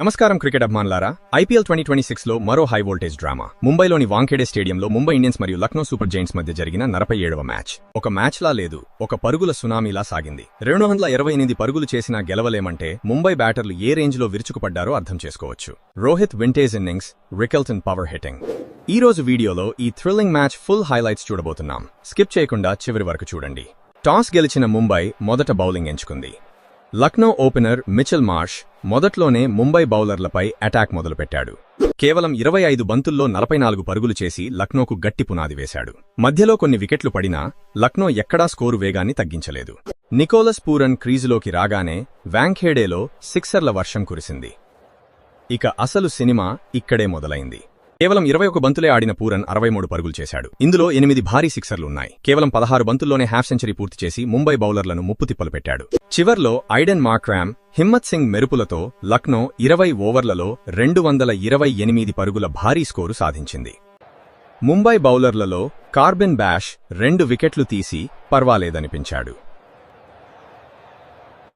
నమస్కారం cricket అభిమానులారా. IPL 2026లో మరో high voltage drama. ముంబైలోని వాంఖేడే స్టేడియంలో ముంబై ఇండియన్స్ మరియు లక్నో సూపర్ జైంట్స్ మధ్య జరిగిన 47వ మ్యాచ్ ఒక మ్యాచ్లా లేదు, ఒక పరుగుల సునామీలా సాగింది. 228 పరుగులు చేసినా గెలవలేమంటే ముంబై బ్యాటర్లు ఏ రేంజ్లో విరుచుకుపడ్డారో అర్థం చేసుకోవచ్చు. Rohit vintage innings, Rickelton power hitting. ఈ రోజు వీడియోలో ఈ థ్రిల్లింగ్ మ్యాచ్ ఫుల్ హైలైట్స్ చూడబోతున్నాం. స్కిప్ చేయకుండా చివరి వరకు చూడండి. టాస్ గెలిచిన ముంబై మొదట బౌలింగ్ ఎంచుకుంది. లక్నో ఓపెనర్ మిచెల్ మార్ష్ మొదట్లోనే ముంబై బౌలర్లపై అటాక్ మొదలుపెట్టాడు. కేవలం 25 బంతుల్లో 44 పరుగులు చేసి లక్నోకు గట్టి పునాది వేశాడు. మధ్యలో కొన్ని వికెట్లు పడినా లక్నో ఎక్కడా స్కోరు వేగాన్ని తగ్గించలేదు. నికోలస్ పూరన్ క్రీజులోకి రాగానే వాంఖేడేలో సిక్సర్ల వర్షం కురిసింది. ఇక అసలు సినిమా ఇక్కడే మొదలైంది. కేవలం 21 బంతులే ఆడిన పూరన్ 63 పరుగులు చేశాడు. ఇందులో 8 భారీ సిక్సర్లున్నాయి. కేవలం 16 బంతుల్లోనే హాఫ్ సెంచరీ పూర్తి చేసి ముంబై బౌలర్లను ముప్పుతిప్పలు పెట్టాడు. చివర్లో ఐడెన్ మార్క్రామ్, హిమ్మత్ సింగ్ మెరుపులతో లక్నో 20 ఓవర్లలో 228 పరుగుల భారీ స్కోరు సాధించింది. ముంబై బౌలర్లలో కార్బిన్ బ్యాష్ 2 వికెట్లు తీసి పర్వాలేదనిపించాడు.